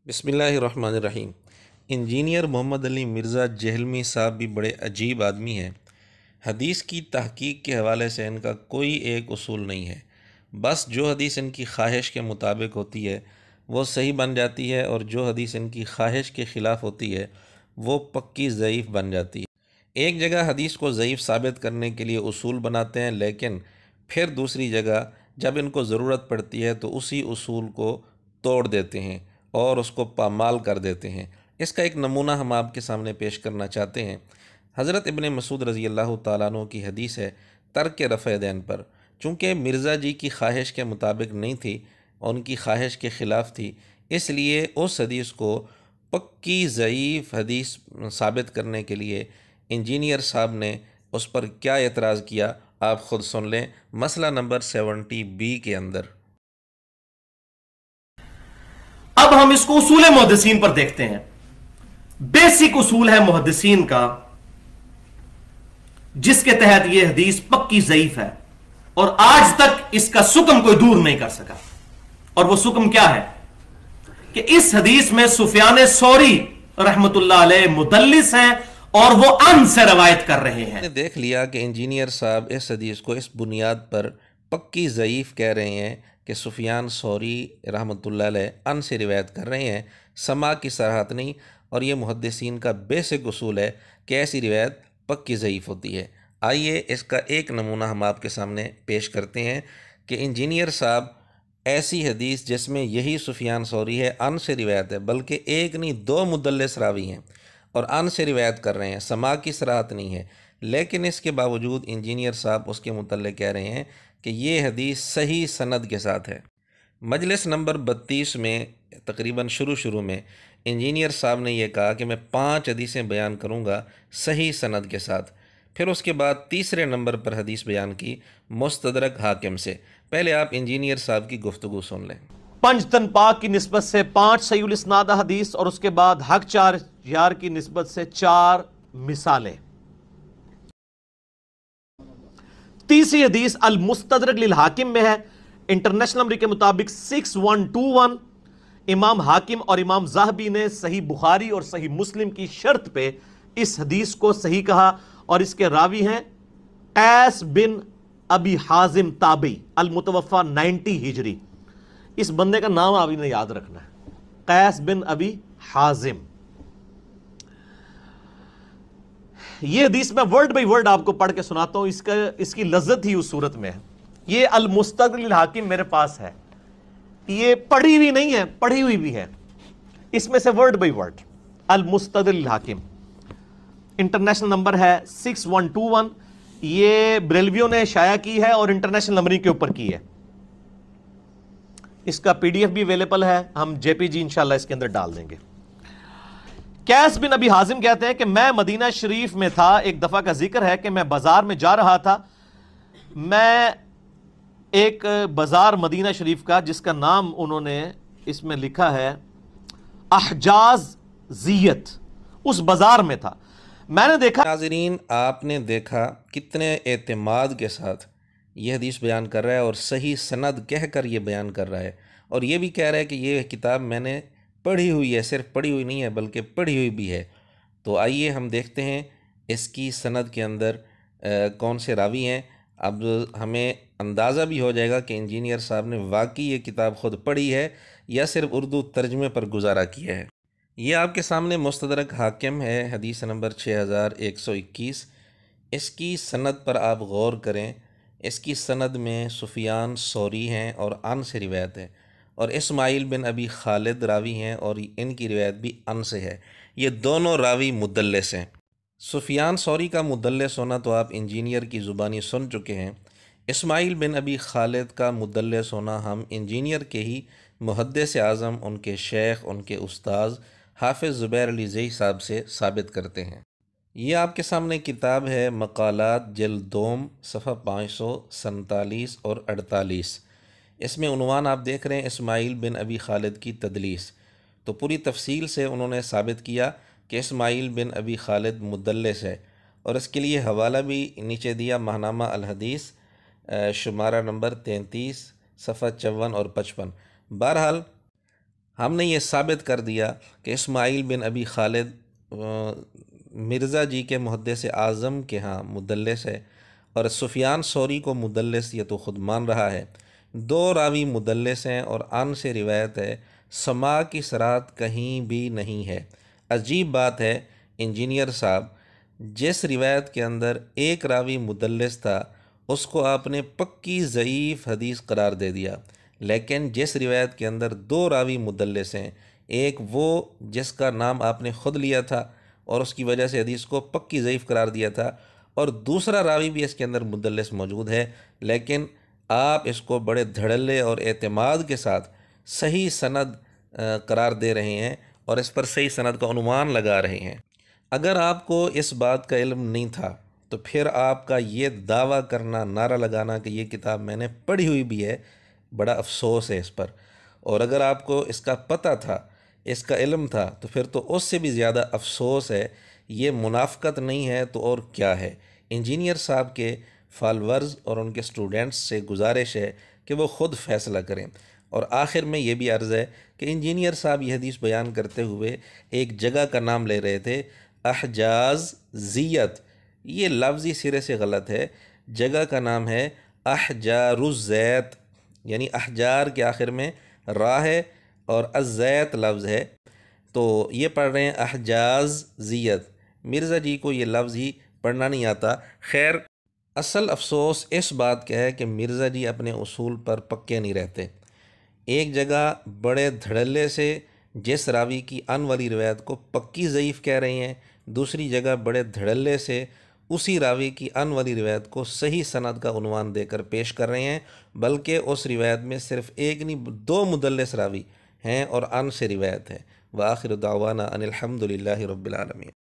बिस्मिल्लाहिर्रहमानिर्रहीम। इंजीनियर मोहम्मद अली मिर्ज़ा जहलमी साहब भी बड़े अजीब आदमी हैं। हदीस की तहकीक के हवाले से इनका कोई एक उसूल नहीं है। बस जो हदीस इनकी ख्वाहिश के मुताबिक होती है वो सही बन जाती है, और जो हदीस इनकी ख्वाहिश के ख़िलाफ़ होती है वो पक्की ज़ईफ़ बन जाती है। एक जगह हदीस को ज़ईफ़ साबित करने के लिए उसूल बनाते हैं, लेकिन फिर दूसरी जगह जब इनको ज़रूरत पड़ती है तो उसी उसूल को तोड़ देते हैं और उसको पामाल कर देते हैं। इसका एक नमूना हम आपके सामने पेश करना चाहते हैं। हज़रत इब्ने मसूद रज़ी अल्लाह तआला अन्हु की हदीस है तर्क रफ़अ दैन पर। चूँकि मिर्ज़ा जी की ख्वाहिश के मुताबिक नहीं थी, उनकी ख्वाहिश के ख़िलाफ़ थी, इसलिए उस हदीस को पक्की ज़ईफ़ हदीस साबित करने के लिए इंजीनियर साहब ने उस पर क्या एतराज़ किया, आप ख़ुद सुन लें। मसला नंबर 70B के अंदर अब हम इसको उसूल मुहद्दिसीन पर देखते हैं। बेसिक उसूल है मुहद्दिसीन का, जिसके तहत यह हदीस पक्की ज़ईफ है और आज तक इसका सुकम कोई दूर नहीं कर सका। और वो सुकम क्या है कि इस हदीस में सुफियान सौरी रहमतुल्लाह अलैह मुदल्लिस हैं और वो अन से रवायत कर रहे हैं। ने देख लिया कि इंजीनियर साहब इस हदीस को इस बुनियाद पर पक्की ज़ईफ़ कह रहे हैं कि सुफियान सौरी रहमतुल्लाह अलैह अन से रिवायत कर रहे हैं, समा की सराहत नहीं। और ये मुहद्दिसीन का बेसिक उसूल है कि ऐसी रिवायत पक्की ज़ईफ़ होती है। आइए इसका एक नमूना हम आपके सामने पेश करते हैं कि इंजीनियर साहब ऐसी हदीस जिसमें यही सुफियान सौरी है, अन से रिवायत है, बल्कि एक नहीं दो मुदल्लिस रावी हैं और अन से रिवायत कर रहे हैं, समा की सराहत नहीं है, लेकिन इसके बावजूद इंजीनियर साहब उसके मुतल्लिक़ कह रहे हैं कि ये हदीस सही सनद के साथ है। मजलिस नंबर 32 में तकरीबन शुरू में इंजीनियर साहब ने यह कहा कि मैं 5 हदीसें बयान करूँगा सही सनद के साथ। फिर उसके बाद तीसरे नंबर पर हदीस बयान की मुस्तदरक हाकिम से। पहले आप इंजीनियर साहब की गुफ्तगू सुन लें। पंजतन पाक की निस्बत से 5 सहीहुल इस्नाद हदीस और उसके बाद हक 4 यार की निस्बत से 4 मिसालें। तीसरी हदीस अल मुस्तदरक लिल हाकिम में है, इंटरनेशनल नंबर के मुताबिक 6121। इमाम हाकिम और इमाम ज़ाहबी ने सही बुखारी और सही मुस्लिम की शर्त पे इस हदीस को सही कहा और इसके रावी हैं कैस बिन अबी हाजिम ताबी अल मुतवफ़ा 90 हिजरी। इस बंदे का नाम आपने याद रखना है, कैस बिन अबी हाजिम। ये हदीस मैं वर्ड बाई वर्ड आपको पढ़ के सुनाता हूं, इसकी लज्जत ही उस सूरत में है। ये अल मुस्तदरिल हाकिम मेरे पास है, ये पढ़ी हुई नहीं है, पढ़ी हुई भी है, इसमें से वर्ड बाई वर्ड। अल मुस्तदरिल हाकिम इंटरनेशनल नंबर है 6121। ये ब्रेलवियो ने शाया की है और इंटरनेशनल नंबरिंग के ऊपर की है। इसका पीडीएफ भी अवेलेबल है, हम जेपीजी इंशाल्लाह इसके अंदर डाल देंगे। कैस बिन अबी हाजिम कहते हैं कि मैं मदीना शरीफ में था, एक दफा का जिक्र है कि मैं बाजार में जा रहा था। मैं एक बाजार मदीना शरीफ का, जिसका नाम उन्होंने इसमें लिखा है अहजाज जियत, उस बाजार में था। मैंने देखा, नाज़रीन आपने देखा कितने एतमाद के साथ ये हदीस बयान कर रहा है और सही सनद कह कर ये बयान कर रहा है, और ये भी कह रहा है कि ये किताब मैंने पढ़ी हुई है, सिर्फ पढ़ी हुई नहीं है बल्कि पढ़ी हुई भी है। तो आइए हम देखते हैं इसकी सनद के अंदर कौन से रावी हैं। अब हमें अंदाज़ा भी हो जाएगा कि इंजीनियर साहब ने वाकई ये किताब ख़ुद पढ़ी है या सिर्फ उर्दू तर्जमे पर गुजारा किया है। ये आपके सामने मुस्तदरक हाकिम है, हदीस नंबर 6121। इसकी सनद पर आप गौर करें। इसकी सनद में सुफियान सौरी हैं और अन से रिवायत है, और इस्माइल बिन अबी खालिद रावी हैं और इनकी रिवायत भी अन से है। ये दोनों रावी मुदल्लिस हैं। सुफियान सौरी का मुदल्लिस होना तो आप इंजीनियर की ज़ुबानी सुन चुके हैं। इस्माइल बिन अबी खालिद का मुदल्लिस होना हम इंजीनियर के ही मुहद्दिस आज़म, उनके शेख, उनके उस्ताद हाफिज़ ज़ुबैर अली ज़ई साहब से साबित करते हैं। ये आपके सामने किताब है मक़ालात जिल्द दोम, सफ़ा 547 और 48। इसमें उन्वान आप देख रहे हैं इस्माइल बिन अबी खालिद की तदलीस। तो पूरी तफसील से उन्होंने साबित किया कि इस्माइल बिन अबी खालिद मुदल्लिस है, और इसके लिए हवाला भी नीचे दिया, महनामा अल हदीस शुमारा नंबर 33, सफ़ा 54 और 55। बहरहाल हमने ये साबित कर दिया कि इस्माइल बिन अबी खालिद मिर्ज़ा जी के मुहद्दिस आज़म के यहाँ मुदल्लिस है, और सुफियान सौरी को मुदल्लिस ये तो ख़ुद मान रहा है। दो रावी मुदल्लिस हैं और अन से रिवायत है, समा की सरात कहीं भी नहीं है। अजीब बात है इंजीनियर साहब, जिस रिवायत के अंदर एक रावी मुदल्लिस था उसको आपने पक्की ज़ईफ़ हदीस करार दे दिया, लेकिन जिस रिवायत के अंदर दो रावी मुदल्लिस हैं, एक वो जिसका नाम आपने ख़ुद लिया था और उसकी वजह से हदीस को पक्की ज़ईफ़ करार दिया था, और दूसरा रावी भी इसके अंदर मुदल्लिस मौजूद है, लेकिन आप इसको बड़े धड़ल्ले और एतमाद के साथ सही सनद करार दे रहे हैं और इस पर सही सनद का अनुमान लगा रहे हैं। अगर आपको इस बात का इल्म नहीं था तो फिर आपका ये दावा करना, नारा लगाना कि ये किताब मैंने पढ़ी हुई भी है, बड़ा अफसोस है इस पर। और अगर आपको इसका पता था, इसका इल्म था, तो फिर तो उससे भी ज़्यादा अफसोस है। ये मुनाफ़क़त नहीं है तो और क्या है। इंजीनियर साहब के फॉलोअर्स और उनके स्टूडेंट्स से गुजारिश है कि वो ख़ुद फ़ैसला करें। और आखिर में ये भी अर्ज़ है कि इंजीनियर साहब यह हदीस बयान करते हुए एक जगह का नाम ले रहे थे, अहजाज ज़ियत। ये लफ्ज़ ही सिरे से गलत है। जगह का नाम है अहजारुज़्ज़ैत, यानी अहजार के आखिर में रा है और अज़्ज़ैत लफ्ज़ है, तो ये पढ़ रहे हैं अहजाज ज़ियत। मिर्ज़ा जी को ये लफ्ज़ ही पढ़ना नहीं आता। खैर, असल अफसोस इस बात का है कि मिर्ज़ा जी अपने उसूल पर पक्के नहीं रहते। एक जगह बड़े धड़ल्ले से जिस रावी की अन वाली रिवायत को पक्की ज़ईफ़ कह रहे हैं, दूसरी जगह बड़े धड़ल्ले से उसी रावी की अन वाली रिवायत को सही सनद का उन्वान देकर पेश कर रहे हैं, बल्कि उस रिवायत में सिर्फ़ एक नहीं दो मुदल्लिस रावी हैं और अन से रिवायत है। व आखिर दावाना अनिल हम्दुलिल्लाहि रब्बिल आलमीन।